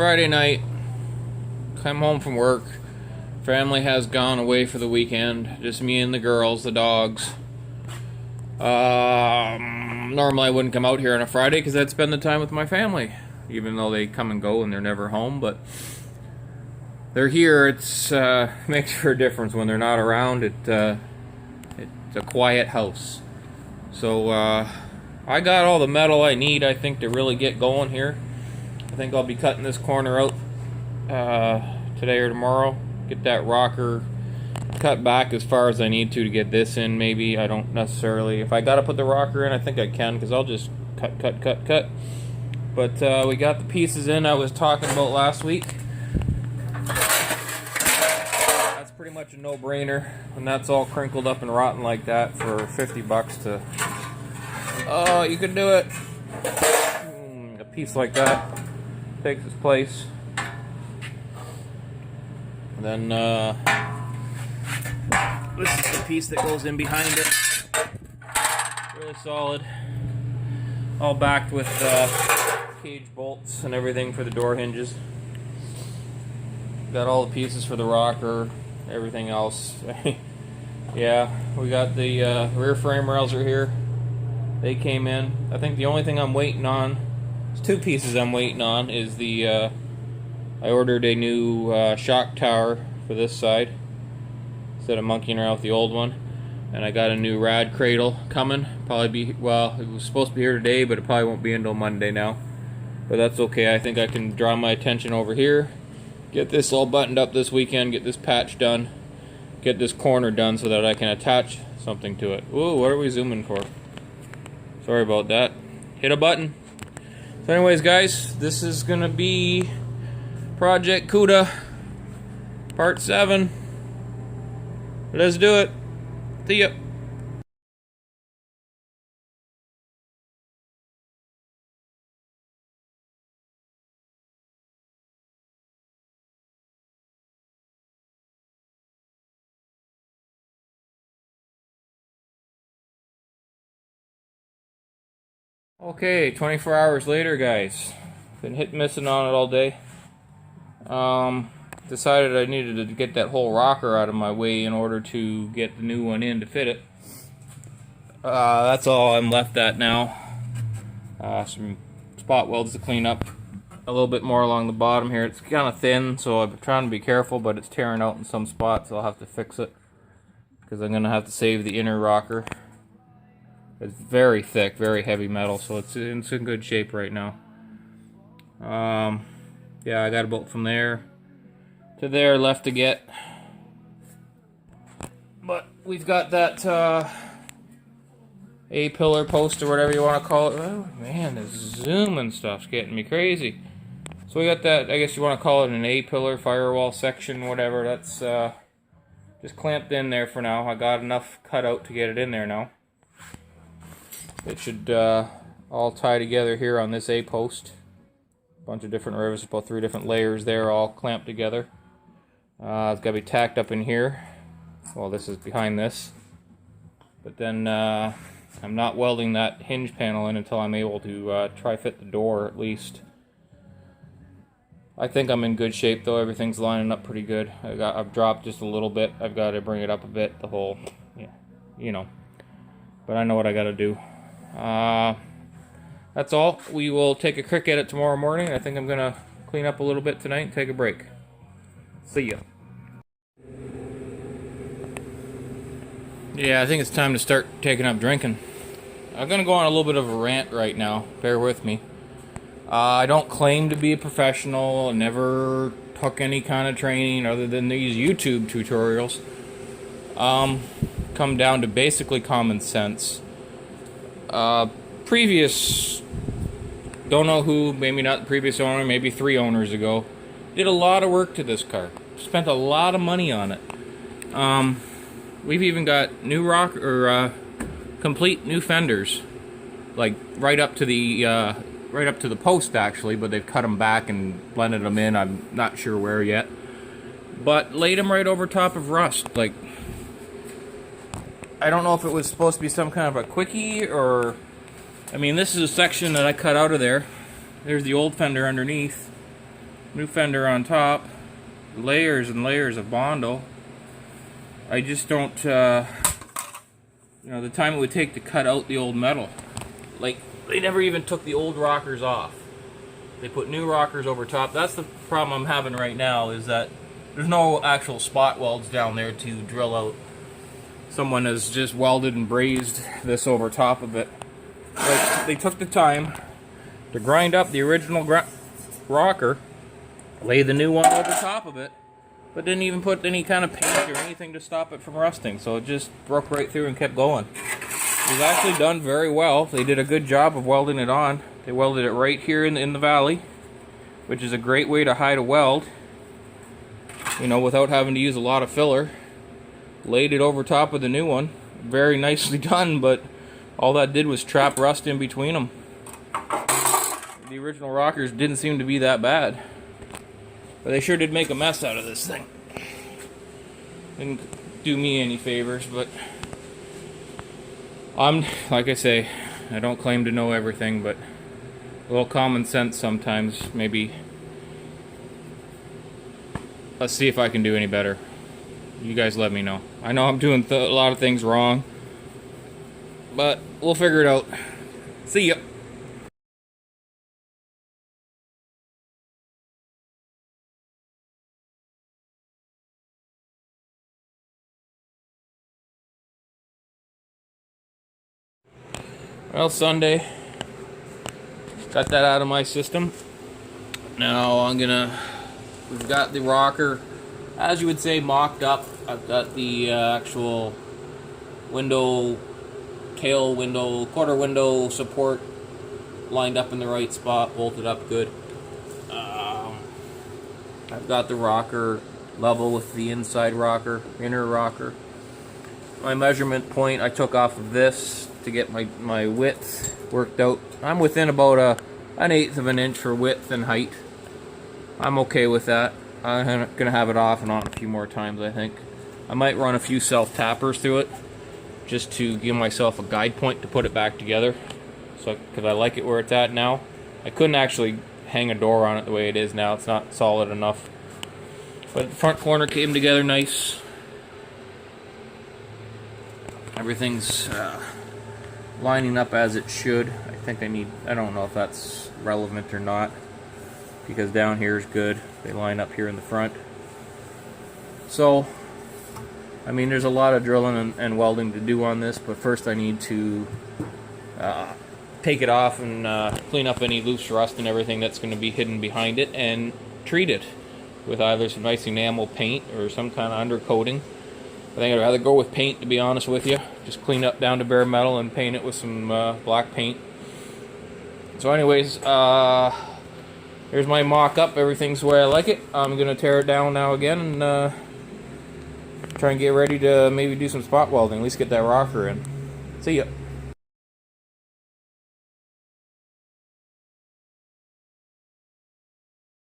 Friday night, come home from work. Family has gone away for the weekend. Just me and the girls, the dogs. Normally I wouldn't come out here on a Friday because I'd spend the time with my family, even though they come and go and they're never home. But they're here. It's makes for a difference when they're not around. It's a quiet house. So I got all the metal I need, I think, to really get going here. I think I'll be cutting this corner out today or tomorrow. Get that rocker cut back as far as I need to get this in, maybe. I don't necessarily... If I gotta put the rocker in, I think I can, because I'll just cut. But we got the pieces in I was talking about last week. That's pretty much a no-brainer. And that's all crinkled up and rotten like that for 50 bucks to... Oh, you can do it! A piece like that takes its place. And then this is the piece that goes in behind it. Really solid. All backed with cage bolts and everything for the door hinges. Got all the pieces for the rocker, everything else. Yeah, we got the rear frame rails are here. They came in. I think the only thing I'm waiting on, there's two pieces I'm waiting on, is the I ordered a new shock tower for this side instead of monkeying around with the old one, and I got a new rad cradle coming. Probably be, well, it was supposed to be here today, but it probably won't be until Monday now. But that's okay. I think I can draw my attention over here, get this all buttoned up this weekend, get this patch done, get this corner done so that I can attach something to it. Ooh, what are we zooming for? Sorry about that. Hit a button. So anyways, guys, this is gonna be Project Cuda Part 7. Let's do it. See ya. Okay, 24 hours later, guys. Been hit missing on it all day. Decided I needed to get that whole rocker out of my way in order to get the new one in to fit it. That's all I'm left at now. Some spot welds to clean up. A little bit more along the bottom here. It's kind of thin, so I'm trying to be careful, but it's tearing out in some spots. I'll have to fix it because I'm going to have to save the inner rocker. It's very thick, very heavy metal, so it's in good shape right now. Yeah, I got about from there to there left to get. But we've got that A-pillar post or whatever you want to call it. Oh man, this zoom and stuff's getting me crazy. So we got that, I guess you want to call it an A-pillar firewall section, whatever. That's just clamped in there for now. I got enough cut out to get it in there now. It should all tie together here on this A-post. Bunch of different rivets, about 3 different layers there, all clamped together. It's got to be tacked up in here. Well, this is behind this. But then I'm not welding that hinge panel in until I'm able to try fit the door at least. I think I'm in good shape though. Everything's lining up pretty good. I've dropped just a little bit. I've got to bring it up a bit. The whole, yeah, you know. But I know what I got to do. That's all. We will take a quick edit tomorrow morning. I think I'm gonna clean up a little bit tonight and take a break. See ya. Yeah, I think it's time to start taking up drinking. I'm gonna go on a little bit of a rant right now. Bear with me. I don't claim to be a professional. I never took any kind of training other than these YouTube tutorials. Come down to basically common sense. Previous, don't know who, maybe not the previous owner, maybe 3 owners ago, did a lot of work to this car. Spent a lot of money on it. We've even got new complete new fenders, like right up to the post actually, but they've cut them back and blended them in. I'm not sure where yet, but laid them right over top of rust. Like, I don't know if it was supposed to be some kind of a quickie or... I mean, this is a section that I cut out of there. There's the old fender underneath. New fender on top. Layers and layers of Bondo. I just don't, the time it would take to cut out the old metal. Like, they never even took the old rockers off. They put new rockers over top. That's the problem I'm having right now, is that there's no actual spot welds down there to drill out. Someone has just welded and brazed this over top of it. Like, they took the time to grind up the original rocker, lay the new one over top of it, but didn't even put any kind of paint or anything to stop it from rusting. So it just broke right through and kept going. It was actually done very well. They did a good job of welding it on. They welded it right here in the valley, which is a great way to hide a weld, without having to use a lot of filler. Laid it over top of the new one. Very nicely done, but all that did was trap rust in between them. The original rockers didn't seem to be that bad, but they sure did make a mess out of this thing. Didn't do me any favors, but like I say, I don't claim to know everything, but a little common sense sometimes, maybe. Let's see if I can do any better. You guys let me know. I know I'm doing a lot of things wrong, but we'll figure it out. See ya. Well, Sunday, got that out of my system. Now we've got the rocker, as you would say, mocked up. I've got the actual window, tail window, quarter window support lined up in the right spot, bolted up good. I've got the rocker level with the inside rocker, inner rocker. My measurement point I took off of this to get my width worked out. I'm within about an eighth of an inch for width and height. I'm okay with that. I'm gonna have it off and on a few more times, I think. I might run a few self-tappers through it just to give myself a guide point to put it back together. So, because I like it where it's at now. I couldn't actually hang a door on it the way it is now. It's not solid enough. But the front corner came together nice. Everything's lining up as it should. I don't know if that's relevant or not, because down here is good. They line up here in the front. So, there's a lot of drilling and welding to do on this, but first I need to take it off and clean up any loose rust and everything that's going to be hidden behind it, and treat it with either some nice enamel paint or some kind of undercoating. I think I'd rather go with paint, to be honest with you. Just clean up down to bare metal and paint it with some black paint. So anyways, here's my mock-up. Everything's the way I like it. I'm going to tear it down now again and try and get ready to maybe do some spot welding. At least get that rocker in. See ya.